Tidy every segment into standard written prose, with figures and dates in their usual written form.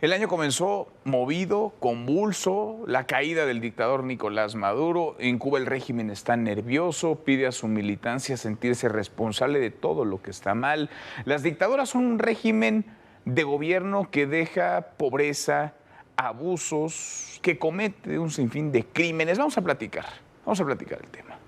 El año comenzó movido, convulso, la caída del dictador Nicolás Maduro. En Cuba el régimen está nervioso, pide a su militancia sentirse responsable de todo lo que está mal. Las dictaduras son un régimen de gobierno que deja pobreza, abusos, que comete un sinfín de crímenes. Vamos a platicar el tema.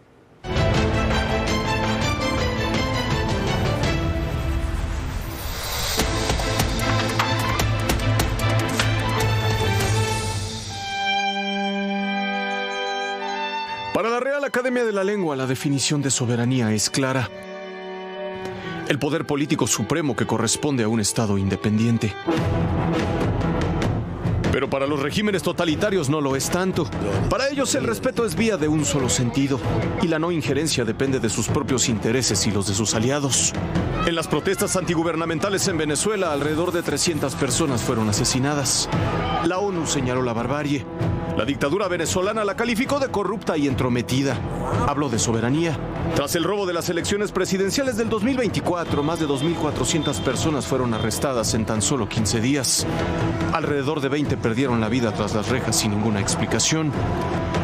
Para la Real Academia de la Lengua, la definición de soberanía es clara: el poder político supremo que corresponde a un Estado independiente. Pero para los regímenes totalitarios no lo es tanto. Para ellos el respeto es vía de un solo sentido, y la no injerencia depende de sus propios intereses y los de sus aliados. En las protestas antigubernamentales en Venezuela, alrededor de 300 personas fueron asesinadas. La ONU señaló la barbarie. La dictadura venezolana la calificó de corrupta y entrometida. Habló de soberanía. Tras el robo de las elecciones presidenciales del 2024, más de 2.400 personas fueron arrestadas en tan solo 15 días. Alrededor de 20 perdieron la vida tras las rejas sin ninguna explicación.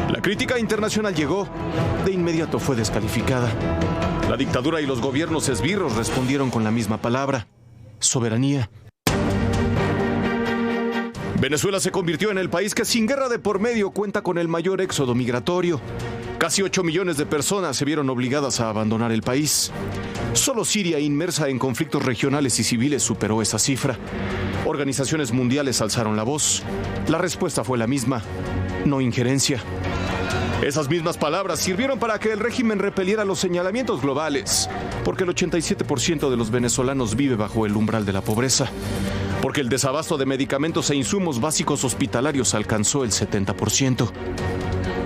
La crítica internacional llegó. De inmediato fue descalificada. La dictadura y los gobiernos esbirros respondieron con la misma palabra: soberanía. Venezuela se convirtió en el país que sin guerra de por medio cuenta con el mayor éxodo migratorio. Casi 8 millones de personas se vieron obligadas a abandonar el país. Solo Siria, inmersa en conflictos regionales y civiles, superó esa cifra. Organizaciones mundiales alzaron la voz. La respuesta fue la misma: no injerencia. Esas mismas palabras sirvieron para que el régimen repeliera los señalamientos globales, porque el 87% de los venezolanos vive bajo el umbral de la pobreza, porque el desabasto de medicamentos e insumos básicos hospitalarios alcanzó el 70%,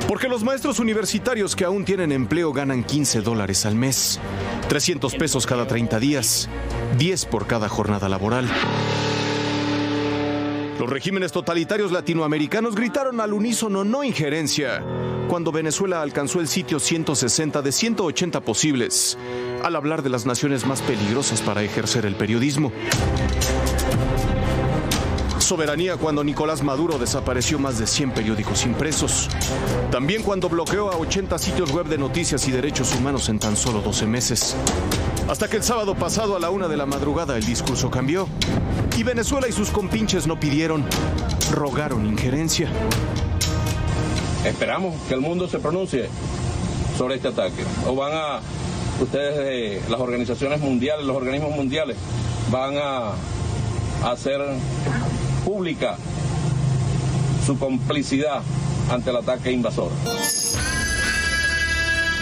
porque los maestros universitarios que aún tienen empleo ganan $15 al mes, 300 pesos cada 30 días, 10 por cada jornada laboral. Los regímenes totalitarios latinoamericanos gritaron al unísono no injerencia cuando Venezuela alcanzó el sitio 160 de 180 posibles al hablar de las naciones más peligrosas para ejercer el periodismo. Soberanía cuando Nicolás Maduro desapareció más de 100 periódicos impresos. También cuando bloqueó a 80 sitios web de noticias y derechos humanos en tan solo 12 meses. Hasta que el sábado pasado a la 1 de la madrugada el discurso cambió. Y Venezuela y sus compinches no pidieron, rogaron injerencia. Esperamos que el mundo se pronuncie sobre este ataque. O van a, ustedes, las organizaciones mundiales, los organismos mundiales, van a hacer pública su complicidad ante el ataque invasor.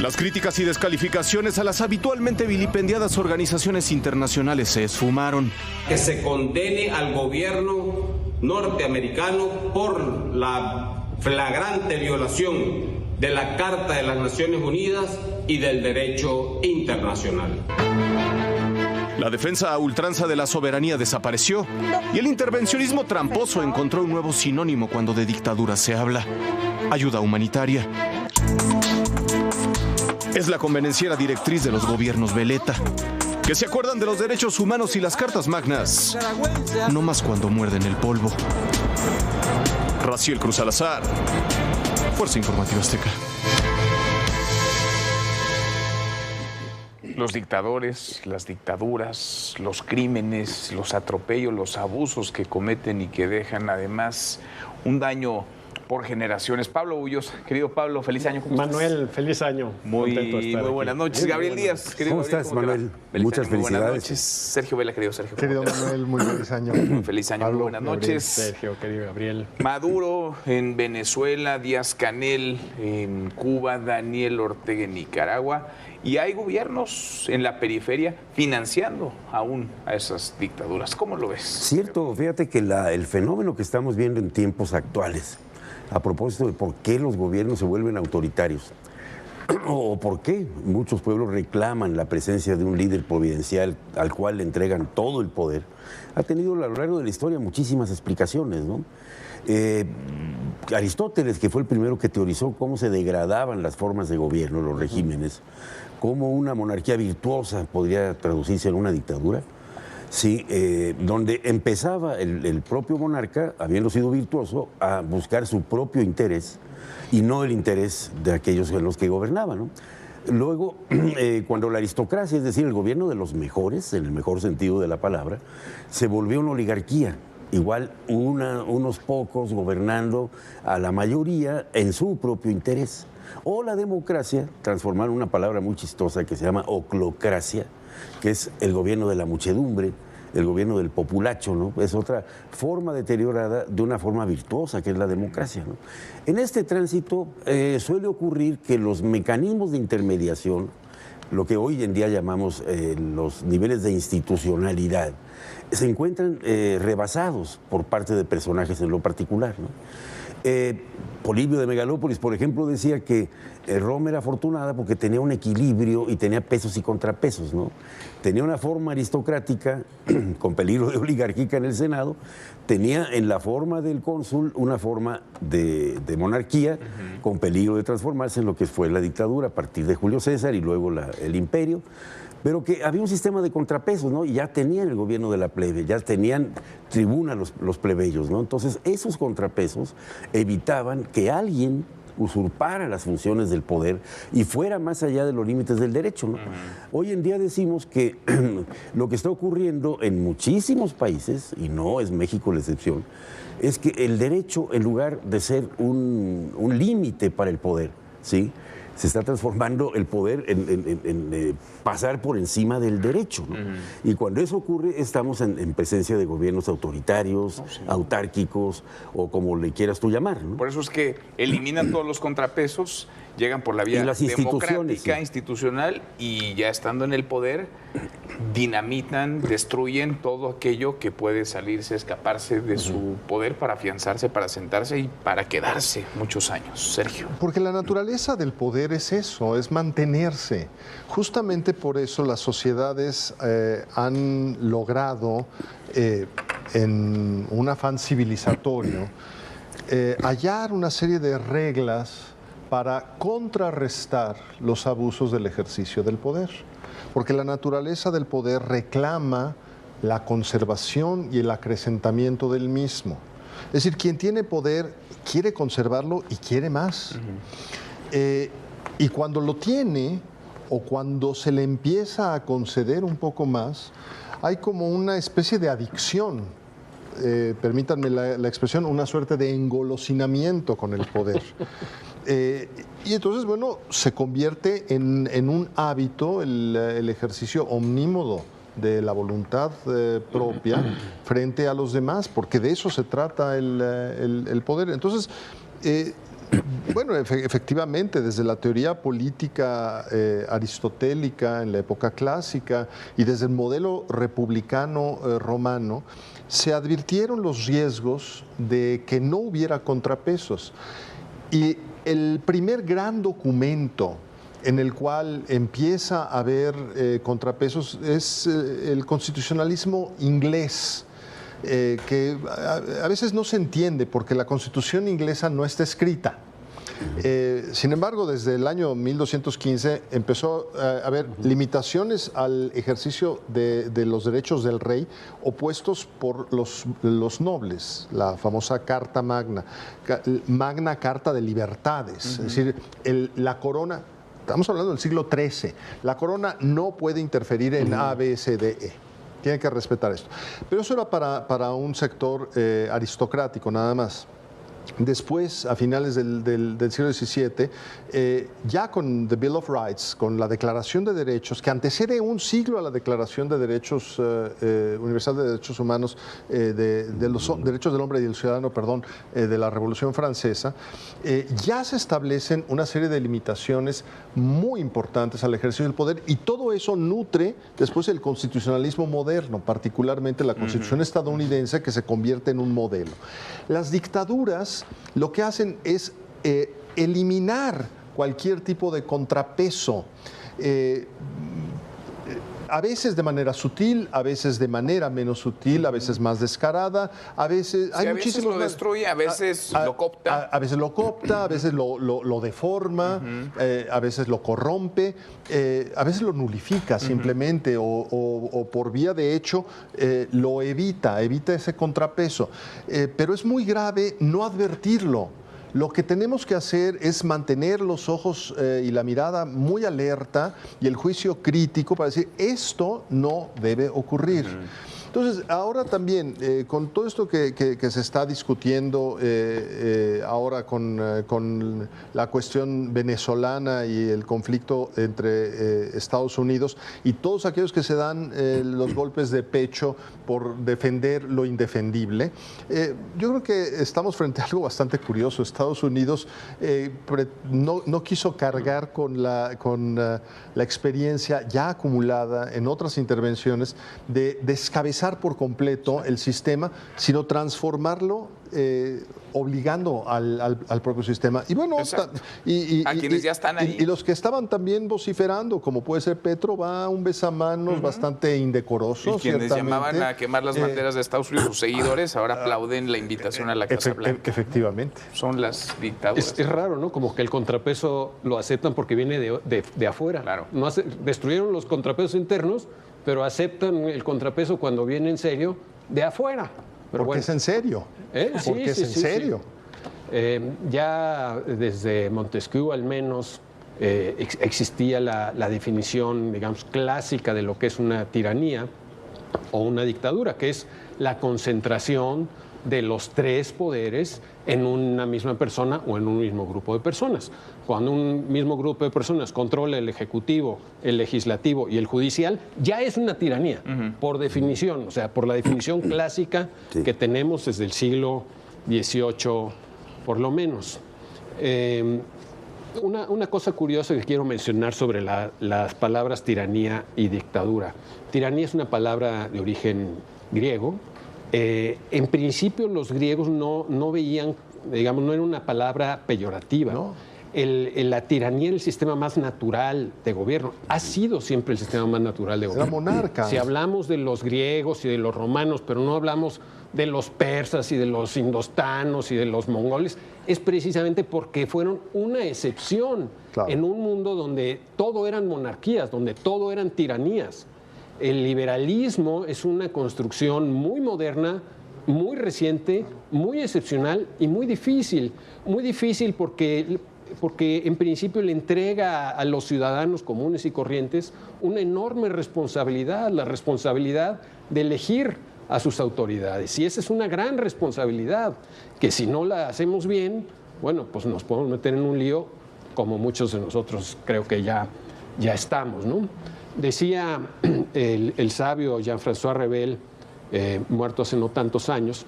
Las críticas y descalificaciones a las habitualmente vilipendiadas organizaciones internacionales se esfumaron. Que se condene al gobierno norteamericano por la flagrante violación de la Carta de las Naciones Unidas y del derecho internacional. La defensa a ultranza de la soberanía desapareció y el intervencionismo tramposo encontró un nuevo sinónimo cuando de dictadura se habla: ayuda humanitaria. Es la convenenciera directriz de los gobiernos veleta, que se acuerdan de los derechos humanos y las cartas magnas, no más cuando muerden el polvo. Raciel Cruz Salazar, Fuerza Informativa Azteca. Los dictadores, las dictaduras, los crímenes, los atropellos, los abusos que cometen y que dejan además un daño por generaciones. Pablo Hoyos, querido Pablo, feliz año. Manuel, feliz año. Muy buenas noches. Gabriel Díaz, querido. ¿Cómo estás, Manuel? Muchas felicidades. Buenas noches. Sergio Vela, querido Sergio. Querido Manuel, muy feliz año. Feliz año, Pablo, muy buenas Gabriel, noches. Sergio, querido Gabriel. Maduro en Venezuela, Díaz-Canel en Cuba, Daniel Ortega en Nicaragua. Y hay gobiernos en la periferia financiando aún a esas dictaduras. ¿Cómo lo ves? Cierto, fíjate que el fenómeno que estamos viendo en tiempos actuales, a propósito de por qué los gobiernos se vuelven autoritarios, o por qué muchos pueblos reclaman la presencia de un líder providencial al cual le entregan todo el poder, ha tenido a lo largo de la historia muchísimas explicaciones, ¿no? Aristóteles, que fue el primero que teorizó cómo se degradaban las formas de gobierno, los regímenes, cómo una monarquía virtuosa podría traducirse en una dictadura, Sí, donde empezaba el propio monarca, habiendo sido virtuoso, a buscar su propio interés y no el interés de aquellos en los que gobernaba, ¿no? Luego, cuando la aristocracia, es decir, el gobierno de los mejores, en el mejor sentido de la palabra, se volvió una oligarquía. Igual unos pocos gobernando a la mayoría en su propio interés. O la democracia, transformar una palabra muy chistosa que se llama oclocracia, que es el gobierno de la muchedumbre, el gobierno del populacho, ¿no? Es otra forma deteriorada de una forma virtuosa, que es la democracia, ¿no? En este tránsito suele ocurrir que los mecanismos de intermediación, lo que hoy en día llamamos los niveles de institucionalidad, se encuentran rebasados por parte de personajes en lo particular, ¿no? Polibio de Megalópolis, por ejemplo, decía que Roma era afortunada porque tenía un equilibrio y tenía pesos y contrapesos, ¿no? Tenía una forma aristocrática con peligro de oligárquica en el Senado, tenía en la forma del cónsul una forma de monarquía con peligro de transformarse en lo que fue la dictadura a partir de Julio César y luego el imperio. Pero que había un sistema de contrapesos, ¿no? Y ya tenían el gobierno de la plebe, ya tenían tribuna los plebeyos, ¿no? Entonces, esos contrapesos evitaban que alguien usurpara las funciones del poder y fuera más allá de los límites del derecho, ¿no? Hoy en día decimos que lo que está ocurriendo en muchísimos países, y no es México la excepción, es que el derecho, en lugar de ser un límite para el poder, ¿sí?, se está transformando el poder en pasar por encima del derecho, ¿no? Y cuando eso ocurre, estamos en presencia de gobiernos autoritarios, autárquicos, o como le quieras tú llamar, ¿no? Por eso es que eliminan todos los contrapesos, llegan por la vía democrática, institucional, y ya estando en el poder, dinamitan, destruyen todo aquello que puede salirse, escaparse de su poder para afianzarse, para sentarse y para quedarse muchos años. Sergio. Porque la naturaleza del poder es eso, es mantenerse. Justamente por eso las sociedades han logrado, en un afán civilizatorio, hallar una serie de reglas para contrarrestar los abusos del ejercicio del poder. Porque la naturaleza del poder reclama la conservación y el acrecentamiento del mismo. Es decir, quien tiene poder quiere conservarlo y quiere más. Y cuando lo tiene, o cuando se le empieza a conceder un poco más, hay como una especie de adicción, permítanme la expresión, una suerte de engolosinamiento con el poder. Y entonces, bueno, se convierte en un hábito el ejercicio omnímodo de la voluntad propia frente a los demás, porque de eso se trata el poder. Entonces, bueno, efectivamente, desde la teoría política aristotélica en la época clásica y desde el modelo republicano romano, se advirtieron los riesgos de que no hubiera contrapesos. Y el primer gran documento en el cual empieza a haber contrapesos es el constitucionalismo inglés, que a veces no se entiende porque la Constitución inglesa no está escrita. Sin embargo, desde el año 1215 empezó a haber limitaciones al ejercicio de los derechos del rey opuestos por los nobles, la famosa Carta Magna, Magna Carta de Libertades, es decir, la corona. Estamos hablando del siglo XIII. La corona no puede interferir en A, B, C, D, E. Tiene que respetar esto. Pero eso era para un sector aristocrático, nada más. Después, a finales del siglo XVII, ya con The Bill of Rights, con la Declaración de Derechos, que antecede un siglo a la Declaración de Derechos Universal de Derechos Humanos, de los Derechos del Hombre y del Ciudadano, perdón, de la Revolución Francesa, ya se establecen una serie de limitaciones muy importantes al ejercicio del poder, y todo eso nutre después el constitucionalismo moderno, particularmente la Constitución estadounidense, que se convierte en un modelo. Las dictaduras lo que hacen es eliminar cualquier tipo de contrapeso. A veces de manera sutil, a veces de manera menos sutil, a veces más descarada, a veces... Sí, a veces lo destruye, a veces lo coopta. A veces lo coopta, a veces lo deforma, a veces lo corrompe, a veces lo nulifica simplemente o por vía de hecho lo evita ese contrapeso. Pero es muy grave no advertirlo. Lo que tenemos que hacer es mantener los ojos y la mirada muy alerta y el juicio crítico para decir, esto no debe ocurrir. Entonces, ahora también, con todo esto que se está discutiendo ahora con la cuestión venezolana y el conflicto entre Estados Unidos y todos aquellos que se dan los golpes de pecho por defender lo indefendible, yo creo que estamos frente a algo bastante curioso. Estados Unidos no quiso cargar con la experiencia ya acumulada en otras intervenciones de descabezar por completo el sistema, sino transformarlo obligando al propio sistema. Y bueno, a quienes ya están ahí. Y los que estaban también vociferando, como puede ser Petro, va a un besamanos bastante indecoroso. Y quienes llamaban a quemar las banderas de Estados Unidos, sus seguidores, ahora aplauden la invitación a la Casa Blanca. Efectivamente. Son las dictaduras. Es raro, ¿no? Como que el contrapeso lo aceptan porque viene de afuera. Claro. No destruyeron los contrapesos internos, pero aceptan el contrapeso cuando viene en serio de afuera. Pero porque es en serio. Porque es en serio. Ya desde Montesquieu al menos existía la definición, digamos, clásica de lo que es una tiranía o una dictadura, que es la concentración de los tres poderes en una misma persona o en un mismo grupo de personas. Cuando un mismo grupo de personas controla el ejecutivo, el legislativo y el judicial, ya es una tiranía, por definición, o sea, por la definición clásica que tenemos desde el siglo XVIII, por lo menos. Una cosa curiosa que quiero mencionar sobre las palabras tiranía y dictadura. Tiranía es una palabra de origen griego. En principio los griegos no veían, digamos, no era una palabra peyorativa. No. La tiranía era el sistema más natural de gobierno. Ha sido siempre el sistema más natural de gobierno. Era monarca. Si hablamos de los griegos y de los romanos, pero no hablamos de los persas y de los indostanos y de los mongoles, es precisamente porque fueron una excepción en un mundo donde todo eran monarquías, donde todo eran tiranías. El liberalismo es una construcción muy moderna, muy reciente, muy excepcional y muy difícil. Muy difícil porque en principio le entrega a los ciudadanos comunes y corrientes una enorme responsabilidad, la responsabilidad de elegir a sus autoridades. Y esa es una gran responsabilidad, que si no la hacemos bien, bueno, pues nos podemos meter en un lío como muchos de nosotros creo que ya estamos, ¿no? Decía el sabio Jean-François Revel, muerto hace no tantos años,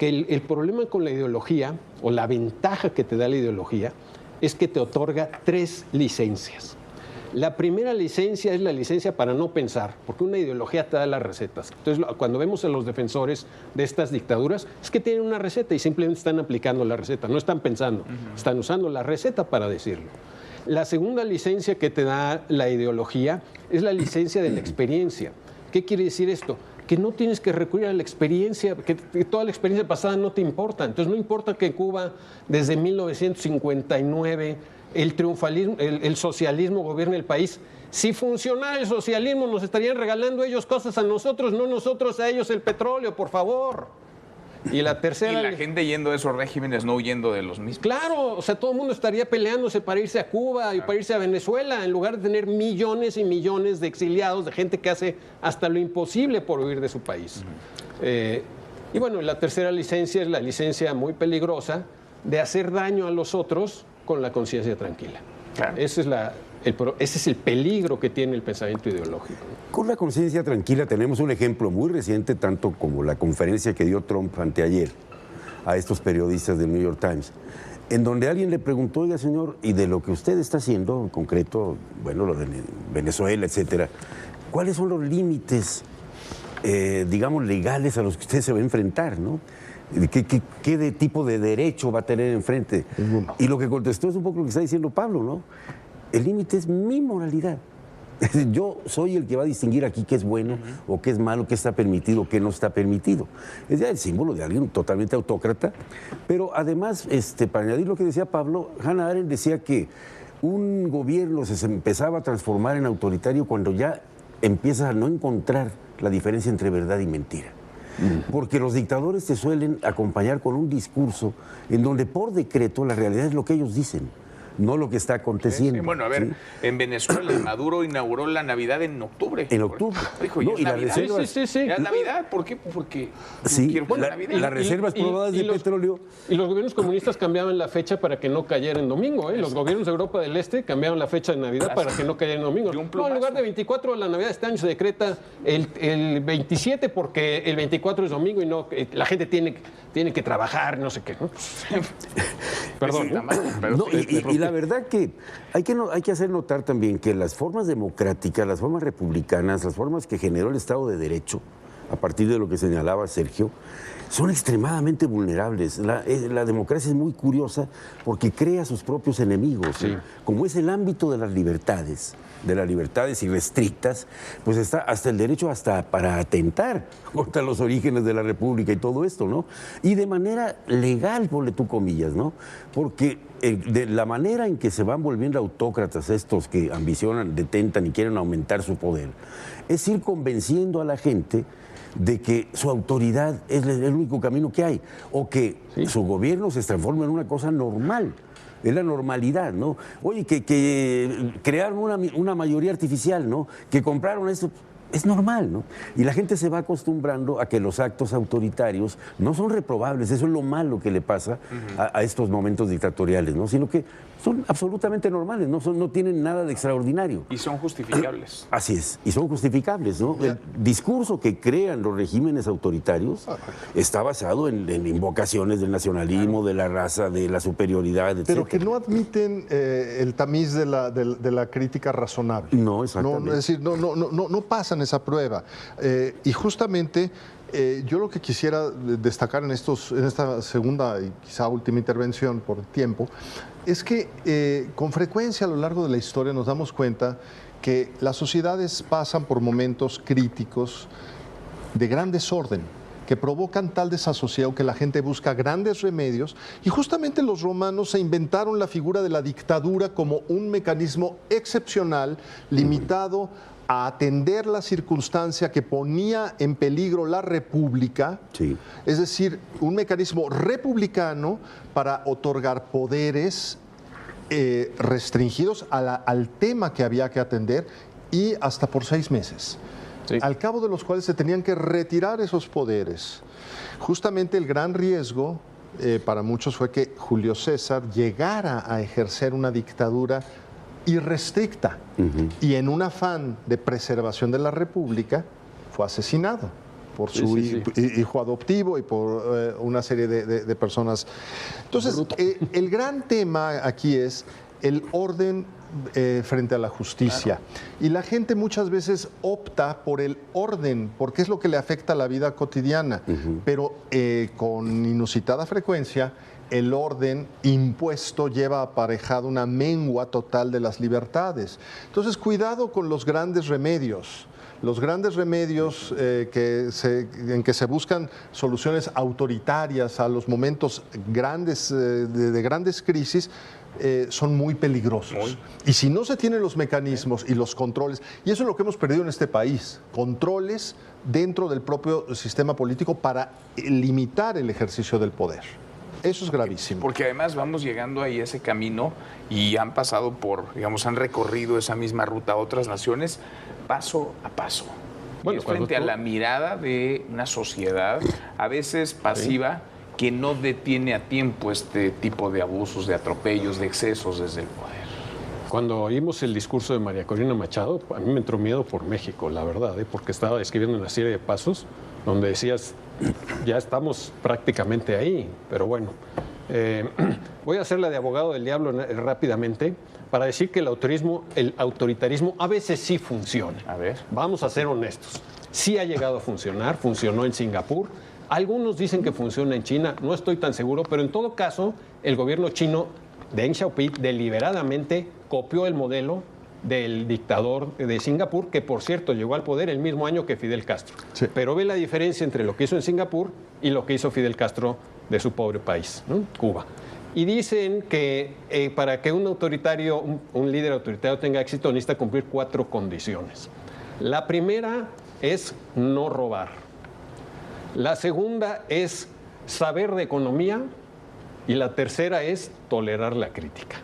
que el problema con la ideología, o la ventaja que te da la ideología, es que te otorga 3 licencias. La primera licencia es la licencia para no pensar, porque una ideología te da las recetas. Entonces, cuando vemos a los defensores de estas dictaduras, es que tienen una receta y simplemente están aplicando la receta, no están pensando, están usando la receta para decirlo. La segunda licencia que te da la ideología es la licencia de la experiencia. ¿Qué quiere decir esto? Que no tienes que recurrir a la experiencia, que toda la experiencia pasada no te importa. Entonces no importa que en Cuba desde 1959 el triunfalismo, el socialismo gobierne el país. Si funcionara el socialismo nos estarían regalando ellos cosas a nosotros, no nosotros a ellos el petróleo, por favor. Y la tercera... Y la gente yendo de esos regímenes, no huyendo de los mismos. Claro, o sea, todo el mundo estaría peleándose para irse a Cuba y para irse a Venezuela, en lugar de tener millones y millones de exiliados, de gente que hace hasta lo imposible por huir de su país. Y bueno, la tercera licencia es la licencia muy peligrosa de hacer daño a los otros con la conciencia tranquila. Claro. Ese es el peligro que tiene el pensamiento ideológico. Con la conciencia tranquila tenemos un ejemplo muy reciente, tanto como la conferencia que dio Trump anteayer a estos periodistas del New York Times, en donde alguien le preguntó, oiga señor, y de lo que usted está haciendo, en concreto, bueno, lo de Venezuela, etcétera, ¿cuáles son los límites, digamos, legales a los que usted se va a enfrentar, ¿no? ¿Qué tipo de derecho va a tener enfrente? Y lo que contestó es un poco lo que está diciendo Pablo, ¿no? El límite es mi moralidad. Yo soy el que va a distinguir aquí qué es bueno o qué es malo, qué está permitido, qué no está permitido. Es ya el símbolo de alguien totalmente autócrata. Pero además, para añadir lo que decía Pablo, Hannah Arendt decía que un gobierno se empezaba a transformar en autoritario cuando ya empiezas a no encontrar la diferencia entre verdad y mentira. Porque los dictadores te suelen acompañar con un discurso en donde por decreto la realidad es lo que ellos dicen, no lo que está aconteciendo. Sí, bueno, a ver, en Venezuela Maduro inauguró la Navidad en octubre. En octubre. Dijo, No, ¿y las Navidad? reservas. Sí. ¿Es Navidad? ¿Por qué? Porque Sí, quiero la Navidad. las reservas probadas de petróleo. Y los gobiernos comunistas cambiaban la fecha para que no cayera en domingo. Los gobiernos de Europa del Este cambiaban la fecha de Navidad para que no cayera en domingo. No, en lugar de 24, la Navidad este año se decreta el 27 porque el 24 es domingo y no la gente tiene que trabajar, no sé qué. ¿No? Perdón. No, y la verdad que hay que hacer notar también que las formas democráticas, las formas republicanas, las formas que generó el Estado de Derecho, a partir de lo que señalaba Sergio, son extremadamente vulnerables. La democracia es muy curiosa porque crea sus propios enemigos. Sí. Como es el ámbito de las libertades irrestrictas, pues está hasta el derecho para atentar contra los orígenes de la República y todo esto, ¿no? Y de manera legal, ponle tú comillas, ¿no? Porque de la manera en que se van volviendo autócratas estos que ambicionan, detentan y quieren aumentar su poder, es ir convenciendo a la gente de que su autoridad es el único camino que hay, o que su gobierno se transforma en una cosa normal. Es la normalidad, ¿no? Oye, que crearon una mayoría artificial, ¿no? Que compraron esto. Es normal, ¿no? Y la gente se va acostumbrando a que los actos autoritarios no son reprobables. Eso es lo malo que le pasa a estos momentos dictatoriales, ¿no? Sino que son absolutamente normales, no tienen nada de extraordinario. Y son justificables. Así es, y son justificables, ¿no? El discurso que crean los regímenes autoritarios está basado en invocaciones del nacionalismo, de la raza, de la superioridad, etc. Pero que no admiten el tamiz de la crítica razonable. No, exactamente. Es decir, no pasan esa prueba. Y justamente yo lo que quisiera destacar en esta segunda y quizá última intervención por tiempo es que con frecuencia a lo largo de la historia nos damos cuenta que las sociedades pasan por momentos críticos de gran desorden que provocan tal desasosiego que la gente busca grandes remedios, y justamente los romanos se inventaron la figura de la dictadura como un mecanismo excepcional, limitado a atender la circunstancia que ponía en peligro la república, es decir, un mecanismo republicano para otorgar poderes restringidos al tema que había que atender, y hasta por 6 meses. Sí. Al cabo de los cuales se tenían que retirar esos poderes. Justamente el gran riesgo para muchos fue que Julio César llegara a ejercer una dictadura irrestricta, y en un afán de preservación de la República fue asesinado por su hijo adoptivo y por una serie de personas. Entonces, el gran tema aquí es el orden frente a la justicia. Claro. Y la gente muchas veces opta por el orden, porque es lo que le afecta a la vida cotidiana, pero con inusitada frecuencia el orden impuesto lleva aparejado una mengua total de las libertades. Entonces, cuidado con los grandes remedios. Los grandes remedios en que se buscan soluciones autoritarias a los momentos grandes de grandes crisis son muy peligrosos. Y si no se tienen los mecanismos y los controles, y eso es lo que hemos perdido en este país, controles dentro del propio sistema político para limitar el ejercicio del poder. Eso es gravísimo. Porque además vamos llegando ahí a ese camino y han pasado han recorrido esa misma ruta a otras naciones paso a paso. Bueno, frente a la mirada de una sociedad a veces pasiva que no detiene a tiempo este tipo de abusos, de atropellos, de excesos desde el poder. Cuando oímos el discurso de María Corina Machado, a mí me entró miedo por México, la verdad, porque estaba escribiendo una serie de pasos donde decías, ya estamos prácticamente ahí, pero bueno. Voy a hacerla de abogado del diablo rápidamente para decir que el autoritarismo a veces sí funciona. A ver. Vamos a ser honestos. Sí ha llegado a funcionar, funcionó en Singapur. Algunos dicen que funciona en China, no estoy tan seguro, pero en todo caso, el gobierno chino de Deng Xiaoping deliberadamente copió el modelo del dictador de Singapur, que por cierto llegó al poder el mismo año que Fidel Castro. Sí. Pero ve la diferencia entre lo que hizo en Singapur y lo que hizo Fidel Castro de su pobre país, ¿no? Cuba. Y dicen que para que un líder autoritario tenga éxito necesita cumplir 4 condiciones. La primera es no robar. La segunda es saber de economía y la tercera es tolerar la crítica.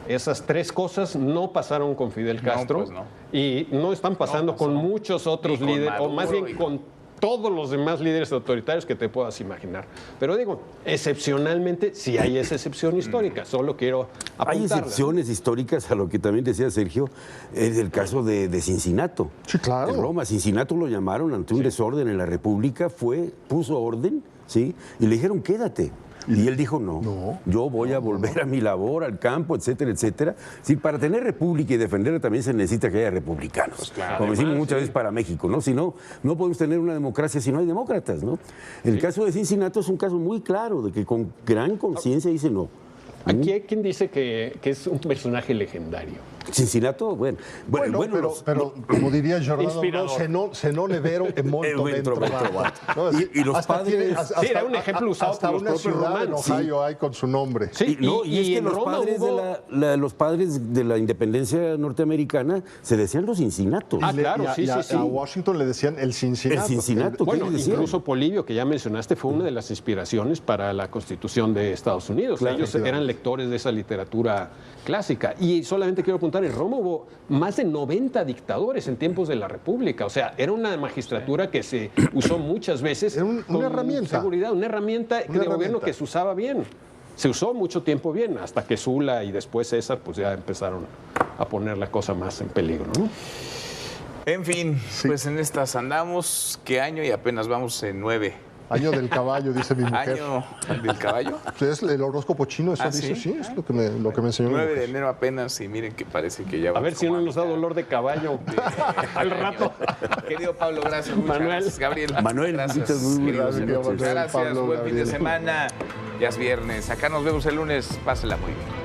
Esas 3 cosas no pasaron con Fidel Castro, pues no. Y no están pasando con muchos otros líderes, o más bien con todos los demás líderes autoritarios que te puedas imaginar. Pero digo, excepcionalmente, sí hay esa excepción histórica, solo quiero apuntarla. Hay excepciones históricas a lo que también decía Sergio, es el caso de Cincinato. Sí, claro. En Roma, Cincinato lo llamaron ante un desorden en la República, puso orden, ¿sí? Y le dijeron, quédate. Y él dijo, no, yo voy a volver a mi labor, al campo, etcétera, etcétera. Sí, para tener república y defenderla también se necesita que haya republicanos. Pues claro, como decimos muchas veces para México, ¿no? Si no, no podemos tener una democracia si no hay demócratas, ¿no? El caso de Cincinato es un caso muy claro, de que con gran conciencia dice no. Aquí hay quien dice que es un personaje legendario. Cincinato, bueno, pero como diría Giordano, se non è vero e molto ben trovato. Y los padres... Sí, era un ejemplo usado hasta por los una propios ciudad en romanos. Ohio hay con su nombre. Sí, y es que los padres de la independencia norteamericana se decían los Cincinatos. Ah, claro, sí. A Washington le decían el Cincinato. El Cincinato. Bueno, ¿qué le decían? incluso Polibio, que ya mencionaste, fue una de las inspiraciones para la Constitución de Estados Unidos. Claro, ellos eran lectores de esa literatura clásica. Y solamente quiero apuntar, en Roma hubo más de 90 dictadores en tiempos de la República. O sea, era una magistratura que se usó muchas veces Era una herramienta. Seguridad, una herramienta de gobierno que se usaba bien. Se usó mucho tiempo bien, hasta que Sula y después César pues ya empezaron a poner la cosa más en peligro, ¿no? En fin, pues en estas andamos. ¿Qué año? Y apenas vamos en 9. Año del caballo, dice mi mujer. ¿Año del caballo? Es el horóscopo chino, eso dice, ¿sí? es lo que me enseñó. 9 de enero apenas, y miren que parece que ya va. A ver si no nos da dolor de caballo al rato. Querido Pablo, gracias. Muchas gracias. Gabriel. Manuel, gracias. muy gracias. Gracias, buen fin de semana. Ya es viernes. Acá nos vemos el lunes. Pásela muy bien.